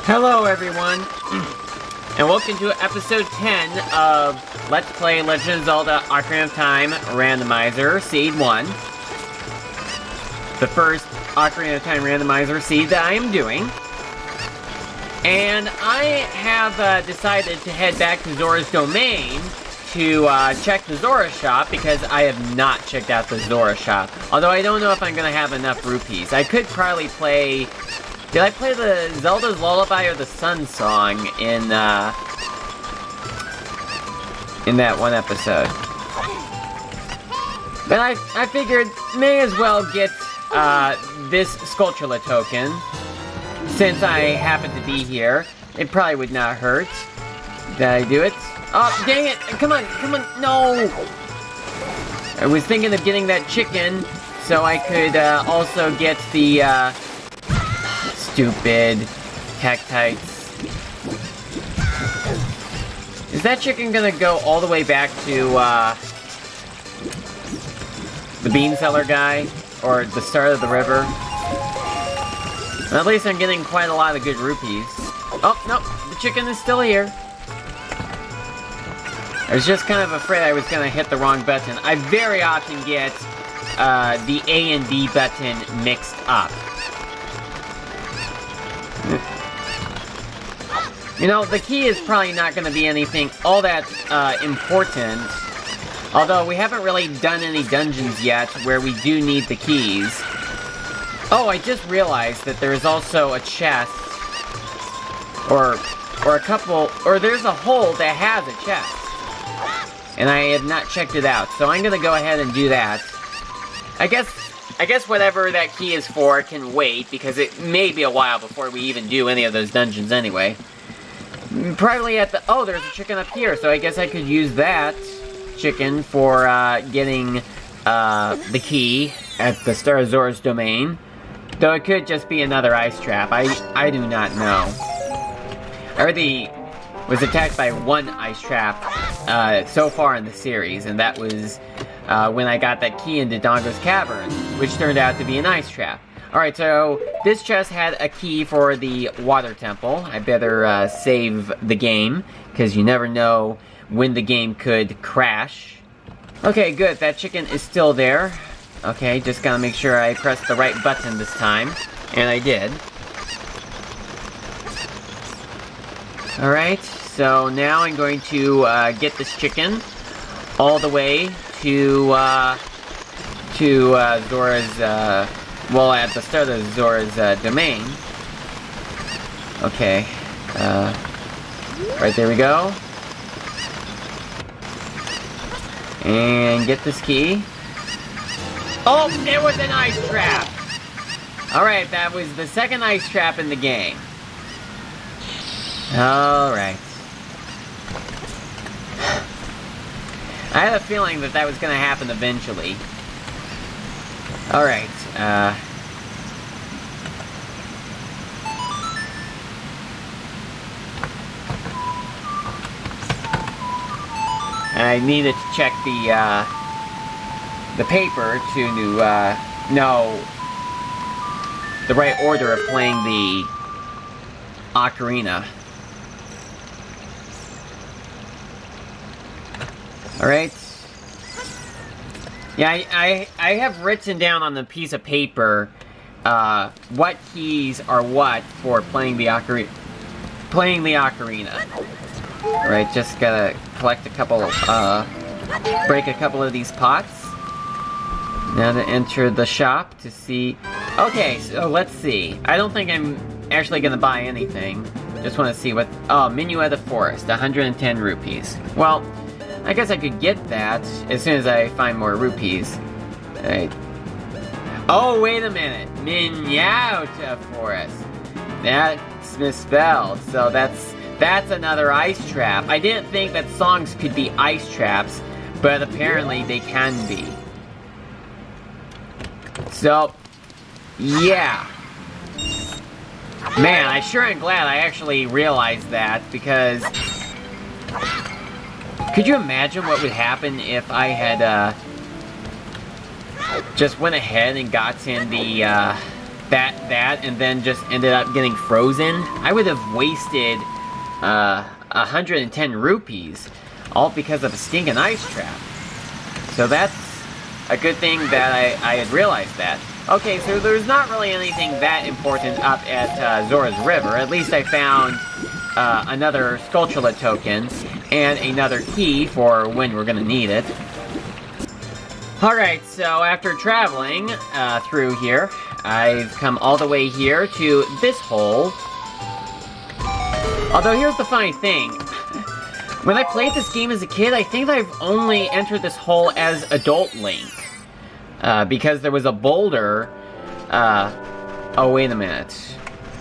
Hello everyone, and welcome to episode 10 of Let's Play Legend of Zelda Ocarina of Time Randomizer Seed 1. The first Ocarina of Time Randomizer seed that I am doing. And I have decided to head back to Zora's Domain to check the Zora shop, because I have not checked out the Zora shop. Although I don't know if I'm going to have enough rupees. I could probably play... Did I play the Zelda's Lullaby or the Sun Song in that one episode? But I figured, may as well get this Skulltula token, since I happen to be here. It probably would not hurt. Did I do it? Oh, dang it! Come on, no! I was thinking of getting that chicken, so I could also get the, stupid Hectites. Is that chicken gonna go all the way back to, the bean seller guy? Or the start of the river? At least I'm getting quite a lot of good rupees. Oh, no, the chicken is still here. I was just kind of afraid I was gonna hit the wrong button. I very often get, the A and B button mixed up. You know, the key is probably not going to be anything all that important. Although, we haven't really done any dungeons yet where we do need the keys. Oh, I just realized that there's also a chest. Or a couple... Or there's a hole that has a chest. And I have not checked it out, so I'm going to go ahead and do that. I guess whatever that key is for can wait, because it may be a while before we even do any of those dungeons anyway. Probably at the... Oh, there's a chicken up here, so I guess I could use that chicken for, getting, the key at the start of Zora's Domain. Though it could just be another ice trap. I do not know. I already was attacked by one ice trap, so far in the series, and that was, when I got that key into Dongo's Cavern, which turned out to be an ice trap. Alright, so this chest had a key for the water temple. I better save the game, because you never know when the game could crash. Okay, good, that chicken is still there. Okay, just gotta make sure I press the right button this time. And I did. Alright, so now I'm going to get this chicken all the way to Zora's, well, at the start of Zora's domain. Okay. Right, there we go. And get this key. Oh, it was an ice trap! Alright, that was the second ice trap in the game. Alright. I had a feeling that was gonna happen eventually. Alright, I needed to check the paper to know the right order of playing the Ocarina. Alright. Yeah, I have written down on the piece of paper, what keys are what for playing the Ocarina. Alright, just gotta collect a couple, break a couple of these pots. Now to enter the shop to see... Okay, so let's see. I don't think I'm actually gonna buy anything. Just wanna see what... Oh, Minuet of Forest, 110 rupees. Well... I guess I could get that as soon as I find more rupees. Alright. Oh, wait a minute. Minyauta Forest. That's misspelled. So that's another ice trap. I didn't think that songs could be ice traps, but apparently they can be. So, yeah. Man, I sure am glad I actually realized that, because... Could you imagine what would happen if I had, just went ahead and got in the, that and then just ended up getting frozen, I would have wasted 110 rupees, all because of a stinking ice trap. So that's a good thing that I had realized that. Okay, so there's not really anything that important up at Zora's River. At least I found another Skulltula token and another key for when we're gonna need it. Alright, so after traveling through here, I've come all the way here to this hole. Although here's the funny thing. When I played this game as a kid, I think I've only entered this hole as Adult Link. Because there was a boulder. Oh, wait a minute.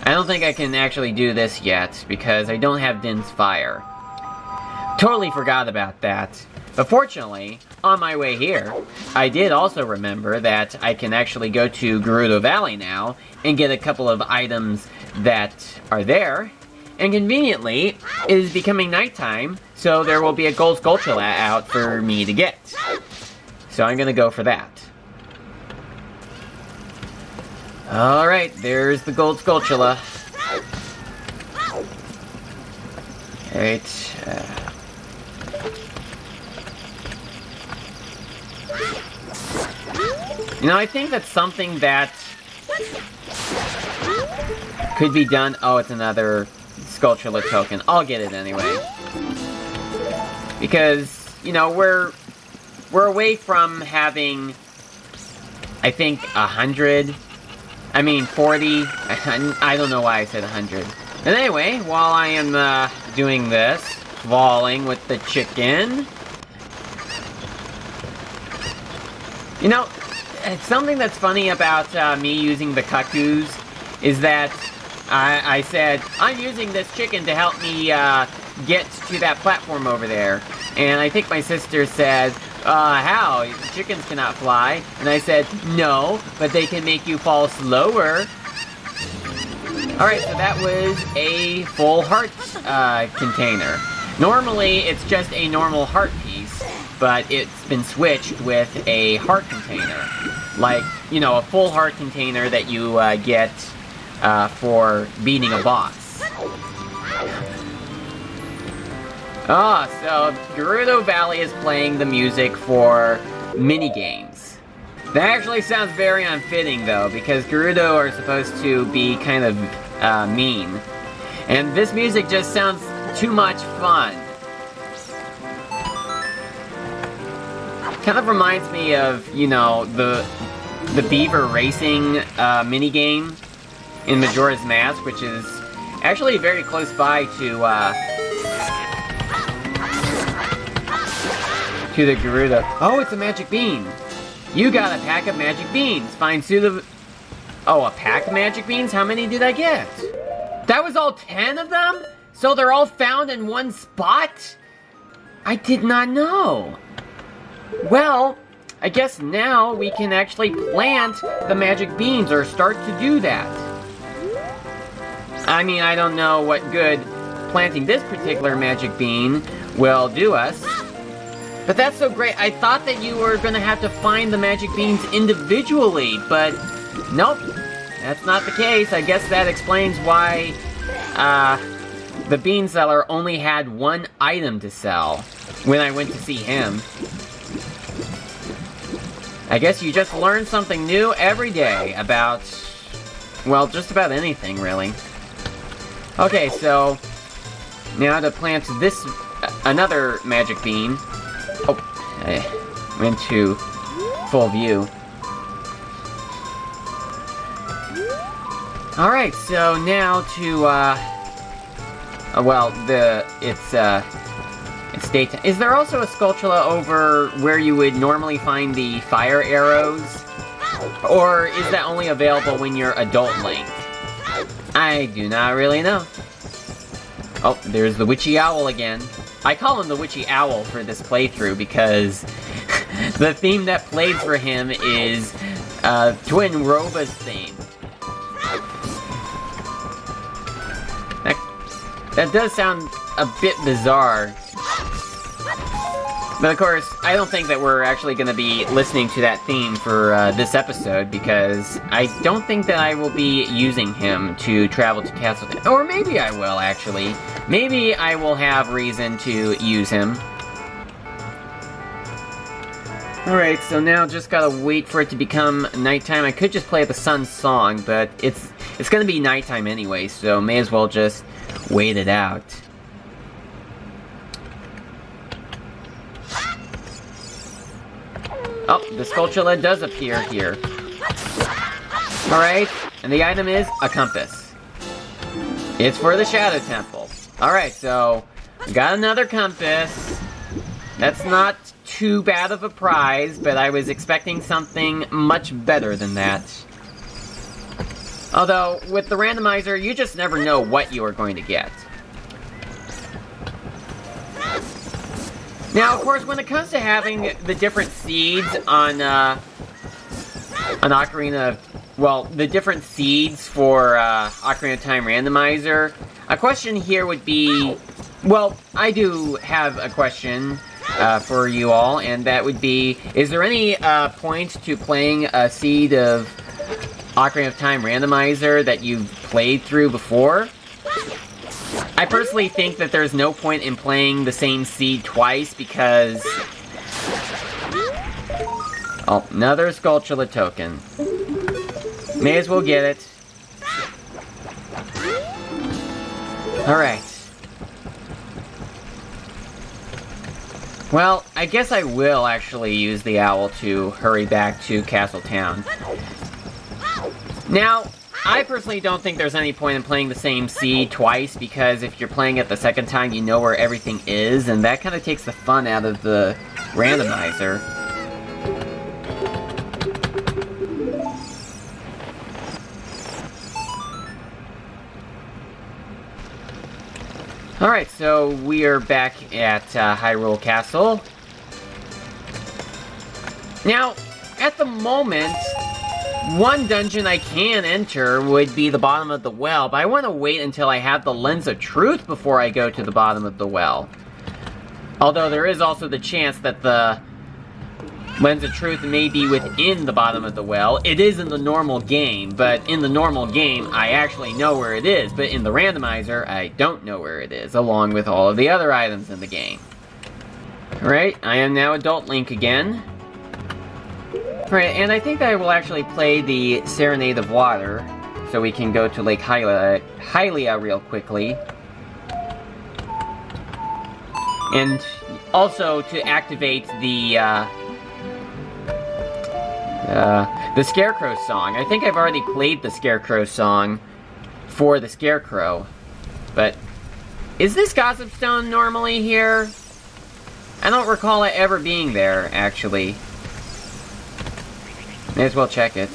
I don't think I can actually do this yet, because I don't have Din's Fire. Totally forgot about that. But fortunately, on my way here, I did also remember that I can actually go to Gerudo Valley now, and get a couple of items that are there. And conveniently, it is becoming nighttime, so there will be a Gold Skulltula out for me to get. So I'm gonna go for that. Alright, there's the Gold Skulltula. Alright, you know, I think that's something that could be done. Oh, it's another Skulltula token. I'll get it anyway. Because, you know, we're away from having, I think, 100. I mean, 40. I don't know why I said 100. And anyway, while I am doing this, falling with the chicken. You know, something that's funny about me using the cuckoos is that I said, I'm using this chicken to help me get to that platform over there. And I think my sister said, how? Chickens cannot fly. And I said, no, but they can make you fall slower. Alright, so that was a full heart container. Normally, it's just a normal heart piece, but it's been switched with a heart container. Like, you know, a full heart container that you get for beating a boss. So Gerudo Valley is playing the music for minigames. That actually sounds very unfitting, though, because Gerudo are supposed to be kind of mean. And this music just sounds too much fun. Kind of reminds me of, you know, the Beaver Racing minigame in Majora's Mask, which is actually very close by to the Gerudo. Oh, it's a magic bean. You got a pack of magic beans. Find suitable. Oh, a pack of magic beans? How many did I get? That was all 10 of them? So they're all found in one spot? I did not know. Well, I guess now we can actually plant the magic beans, or start to do that. I mean, I don't know what good planting this particular magic bean will do us. But that's so great. I thought that you were gonna have to find the magic beans individually, but nope, that's not the case. I guess that explains why the bean seller only had one item to sell when I went to see him. I guess you just learn something new every day about, well, just about anything, really. Okay, so now to plant this, another magic bean. Oh, I went to full view. Alright, so now to, well, it's daytime. Is there also a Skulltula over where you would normally find the fire arrows? Or is that only available when you're Adult Link? I do not really know. Oh, there's the Witchy Owl again. I call him the Witchy Owl for this playthrough because the theme that played for him is Twin Roba's theme. That does sound a bit bizarre. But of course, I don't think that we're actually going to be listening to that theme for this episode, because I don't think that I will be using him to travel to Castle Town. Or maybe I will, actually. Maybe I will have reason to use him. Alright, so now just gotta wait for it to become nighttime. I could just play the sun's song, but it's gonna be nighttime anyway, so may as well just wait it out. Oh, the Skulltula does appear here. Alright, and the item is a compass. It's for the Shadow Temple. Alright, so we got another compass. That's not too bad of a prize, but I was expecting something much better than that. Although, with the randomizer, you just never know what you are going to get. Now, of course, when it comes to having the different seeds on Ocarina, well, the different seeds for Ocarina of Time Randomizer, a question here would be, well, I do have a question for you all, and that would be, is there any point to playing a seed of Ocarina of Time Randomizer that you've played through before? I personally think that there's no point in playing the same seed twice, because... Oh, another Skulltula token. May as well get it. Alright. Well, I guess I will actually use the owl to hurry back to Castle Town. Now, I personally don't think there's any point in playing the same seed twice, because if you're playing it the second time, you know where everything is, and that kind of takes the fun out of the randomizer. Alright, so we are back at Hyrule Castle. Now, at the moment, one dungeon I can enter would be the bottom of the well, but I want to wait until I have the Lens of Truth before I go to the bottom of the well. Although there is also the chance that the Lens of Truth may be within the bottom of the well. It is in the normal game, but in the normal game, I actually know where it is. But in the randomizer, I don't know where it is, along with all of the other items in the game. Alright, I am now Adult Link again. Alright, and I think that I will actually play the Serenade of Water, so we can go to Lake Hylia real quickly. And also to activate the Scarecrow song. I think I've already played the Scarecrow song for the Scarecrow. But, is this Gossip Stone normally here? I don't recall it ever being there, actually. May as well check it.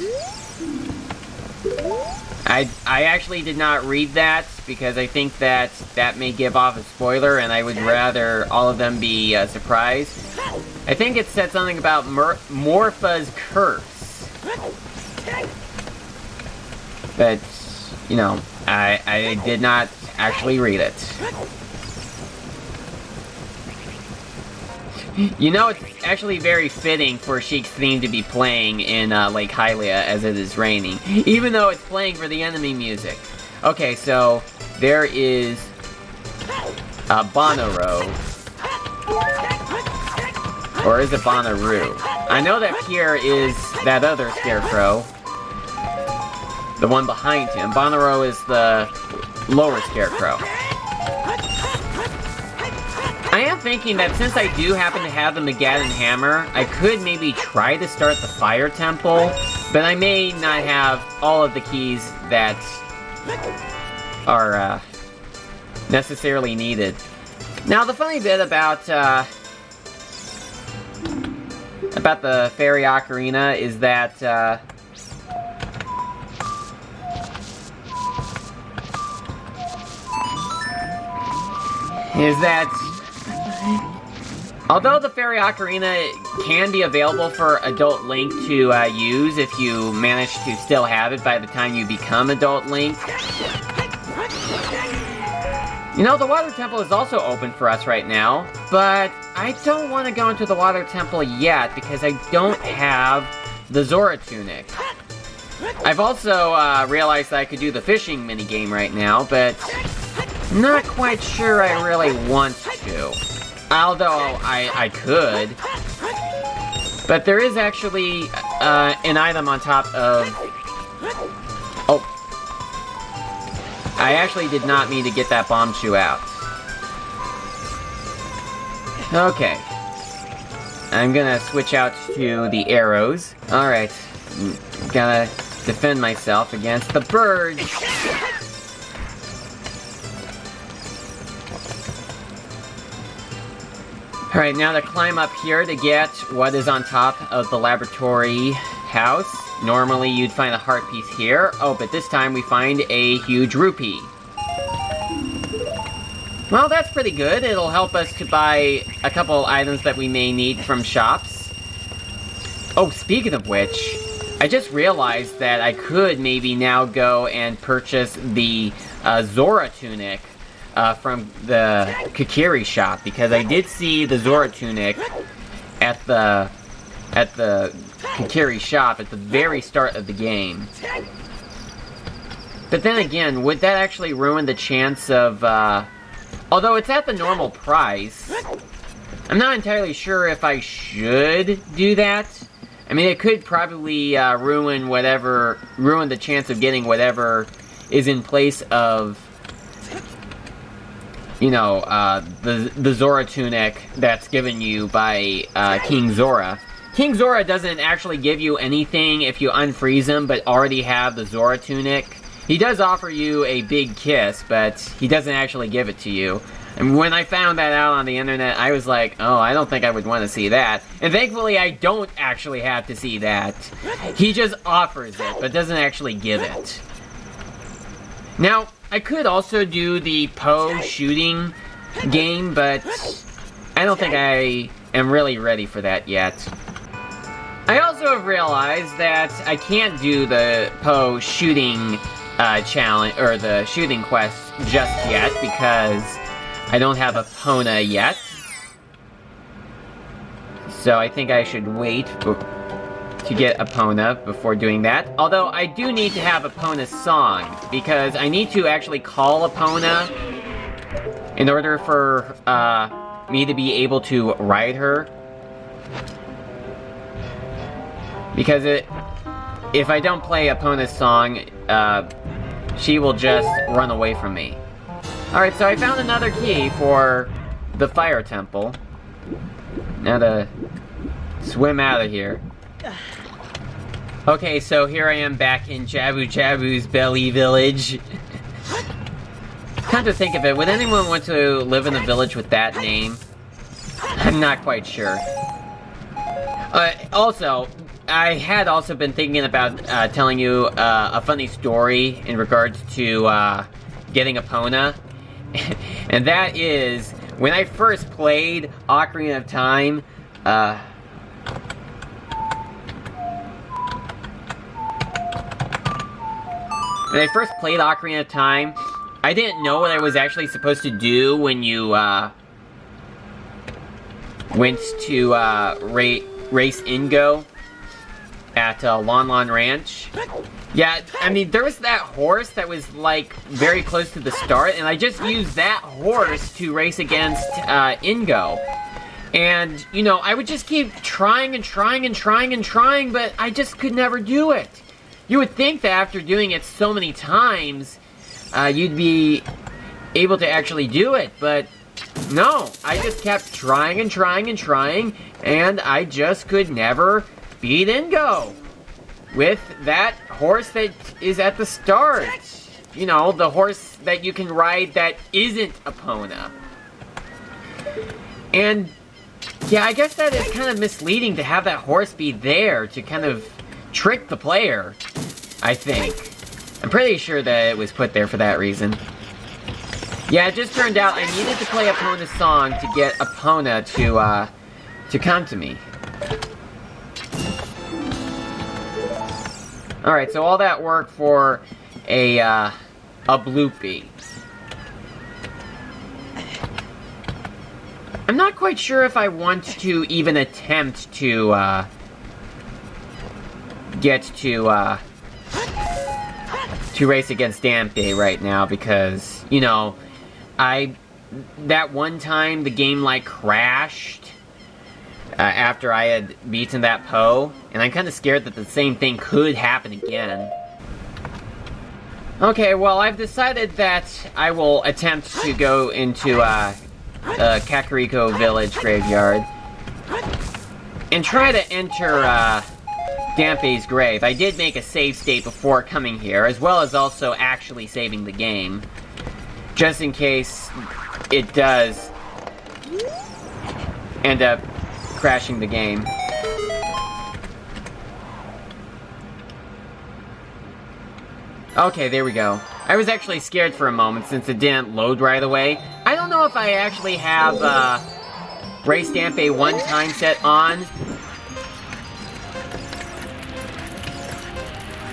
I actually did not read that, because I think that that may give off a spoiler, and I would rather all of them be a surprise. I think it said something about Morpha's curse. But, you know, I did not actually read it. You know, it's actually very fitting for Sheik's theme to be playing in Lake Hylia as it is raining, even though it's playing for the enemy music. Okay, so there is Bonnaroo. Or is it Bonnaroo? I know that Pierre is that other Scarecrow. The one behind him. Bonnaroo is the lower Scarecrow. I am thinking that since I do happen to have the Magadon Hammer, I could maybe try to start the Fire Temple, but I may not have all of the keys that are necessarily needed. Now, the funny bit about the Fairy Ocarina is that although the Fairy Ocarina can be available for Adult Link to use if you manage to still have it by the time you become Adult Link, you know, the Water Temple is also open for us right now. But I don't want to go into the water temple yet because I don't have the Zora tunic. I've also realized that I could do the fishing minigame right now, but not quite sure I really want to. Although I could. But there is actually an item on top of... Oh. I actually did not mean to get that bomb shoe out. Okay. I'm gonna switch out to the arrows. Alright. Gotta defend myself against the birds. Alright, now to climb up here to get what is on top of the laboratory house. Normally you'd find a heart piece here. Oh, but this time we find a huge rupee. Well, that's pretty good. It'll help us to buy a couple items that we may need from shops. Oh, speaking of which, I just realized that I could maybe now go and purchase the Zora tunic from the Kokiri shop, because I did see the Zora tunic at the Kokiri shop at the very start of the game. But then again, would that actually ruin the chance of, although it's at the normal price, I'm not entirely sure if I should do that. I mean, it could probably ruin the chance of getting whatever is in place of, you know, the Zora tunic that's given you by King Zora. King Zora doesn't actually give you anything if you unfreeze him, but already have the Zora tunic. He does offer you a big kiss, but he doesn't actually give it to you. And when I found that out on the internet, I was like, oh, I don't think I would want to see that. And thankfully, I don't actually have to see that. He just offers it, but doesn't actually give it. Now, I could also do the Poe shooting game, but I don't think I am really ready for that yet. I also have realized that I can't do the Poe shooting challenge, or the shooting quest just yet, because I don't have Epona yet. So I think I should wait to get Epona before doing that. Although I do need to have Epona's song, because I need to actually call Epona in order for me to be able to ride her. Because if I don't play Epona's song, she will just run away from me. Alright, so I found another key for the fire temple. Now to swim out of here. Okay, so here I am back in Jabu Jabu's Belly Village. Come to think of it, would anyone want to live in a village with that name? I'm not quite sure. Also, I had also been thinking about telling you a funny story in regards to getting Epona. And that is, when I first played Ocarina of Time, I didn't know what I was actually supposed to do when you went to race Ingo at Lon Lon Ranch. Yeah, I mean, there was that horse that was, like, very close to the start, and I just used that horse to race against Ingo. And, you know, I would just keep trying and trying and trying and trying, but I just could never do it. You would think that after doing it so many times, you'd be able to actually do it, but no. I just kept trying and trying and trying, and I just could never beat Ingo with that horse that is at the start. You know, the horse that you can ride that isn't Epona. And, yeah, I guess that is kind of misleading to have that horse be there to kind of trick the player, I think. I'm pretty sure that it was put there for that reason. Yeah, it just turned out I needed to play Epona's song to get Epona to come to me. Alright, so all that work for a bloopy. I'm not quite sure if I want to even attempt to, get to race against Dampe right now, because, you know, that one time the game, like, crashed after I had beaten that Poe, and I'm kind of scared that the same thing could happen again. Okay, well, I've decided that I will attempt to go into, Kakariko Village Graveyard and try to enter, Dampe's grave. I did make a save state before coming here, as well as also actually saving the game, just in case it does end up crashing the game. Okay, there we go. I was actually scared for a moment since it didn't load right away. I don't know if I actually have, Race Dampe 1 time set on.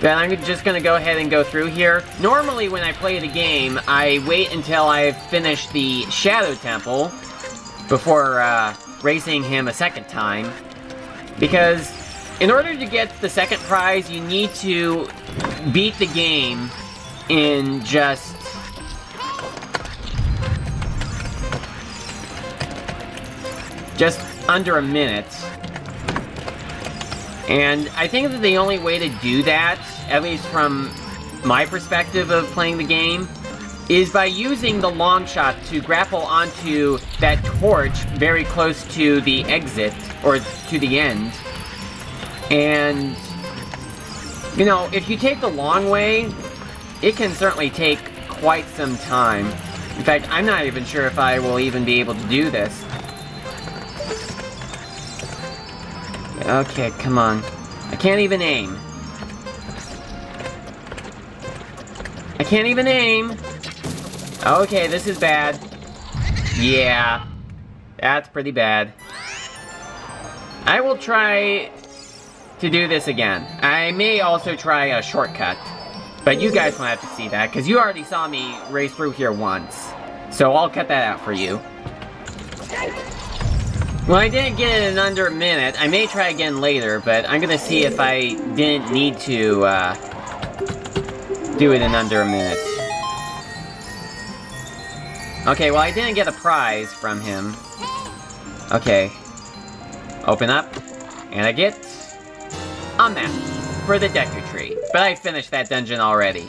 Then I'm just gonna go ahead and go through here. Normally when I play the game, I wait until I've finished the Shadow Temple before, racing him a second time. Because in order to get the second prize, you need to beat the game in just under a minute. And I think that the only way to do that, at least from my perspective of playing the game, is by using the long shot to grapple onto that torch very close to the exit, or to the end. And, you know, if you take the long way, it can certainly take quite some time. In fact, I'm not even sure if I will even be able to do this. Okay, come on. I can't even aim. I can't even aim! Okay, this is bad. Yeah. That's pretty bad. I will try to do this again. I may also try a shortcut. But you guys won't have to see that, because you already saw me race through here once. So I'll cut that out for you. Well, I didn't get it in under a minute. I may try again later, but I'm gonna see if I didn't need to, do it in under a minute. Okay, well, I didn't get a prize from him. Okay. Open up, and I get a map for the Deku Tree. But I finished that dungeon already.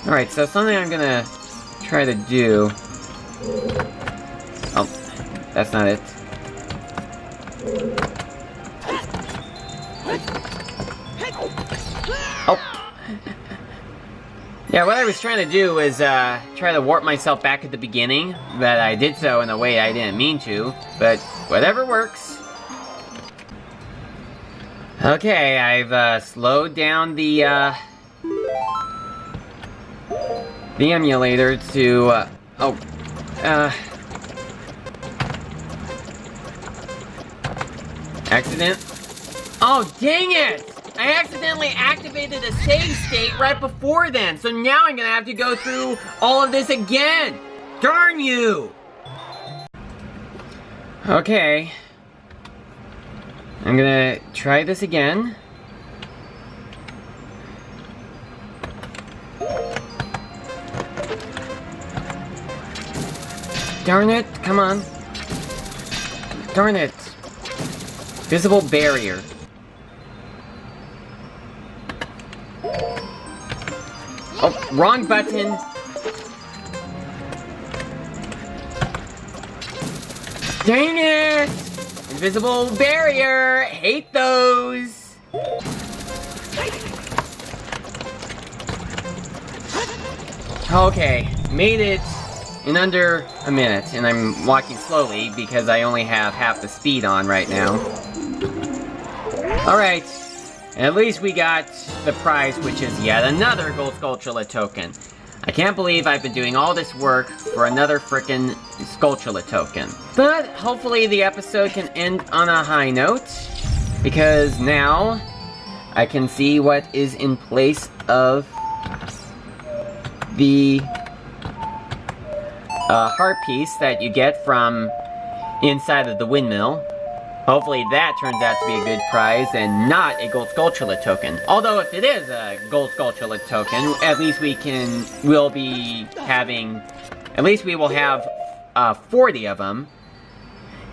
Alright, so something I'm gonna try to do... Oh, that's not it. Oh! Yeah, what I was trying to do was, try to warp myself back at the beginning, but I did so in a way I didn't mean to, but whatever works. Okay, I've, slowed down the emulator to, accident? Oh, dang it! I accidentally activated a save state right before then, so now I'm gonna have to go through all of this again! Darn you! Okay. I'm gonna try this again. Darn it, come on. Darn it. Visible barrier. Oh, wrong button. Dang it! Invisible barrier! Hate those! Okay, made it in under a minute, and I'm walking slowly because I only have half the speed on right now. Alright, at least we got the prize, which is yet another Gold Skulltula token. I can't believe I've been doing all this work for another frickin' Skulltula token. But hopefully the episode can end on a high note, because now I can see what is in place of the heart piece that you get from inside of the windmill. Hopefully that turns out to be a good prize and not a gold Skulltula token. Although if it is a gold Skulltula token, at least we will have 40 of them.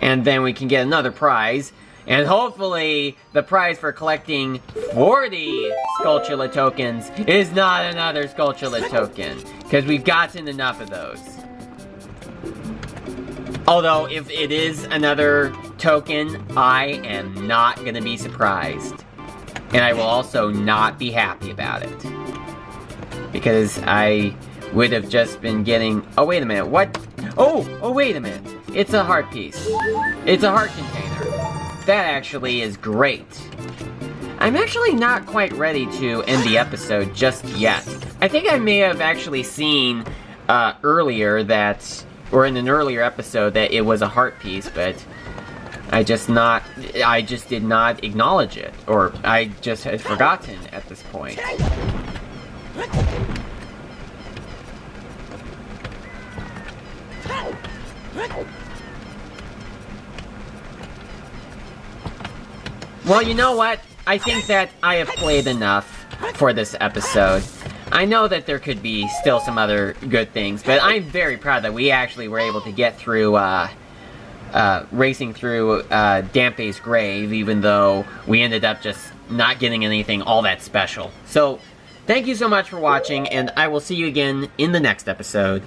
And then we can get another prize. And hopefully the prize for collecting 40 Skulltula tokens is not another Skulltula token. Because we've gotten enough of those. Although, if it is another token, I am not going to be surprised. And I will also not be happy about it. Because I would have just been getting... Oh, wait a minute, what? Oh, wait a minute. It's a heart piece. It's a heart container. That actually is great. I'm actually not quite ready to end the episode just yet. I think I may have actually seen earlier that... Or in an earlier episode that it was a heart piece, but I just did not acknowledge it. Or I just had forgotten at this point. Well, you know what? I think that I have played enough for this episode. I know that there could be still some other good things, but I'm very proud that we actually were able to get through, racing through, Dampe's grave, even though we ended up just not getting anything all that special. So, thank you so much for watching, and I will see you again in the next episode.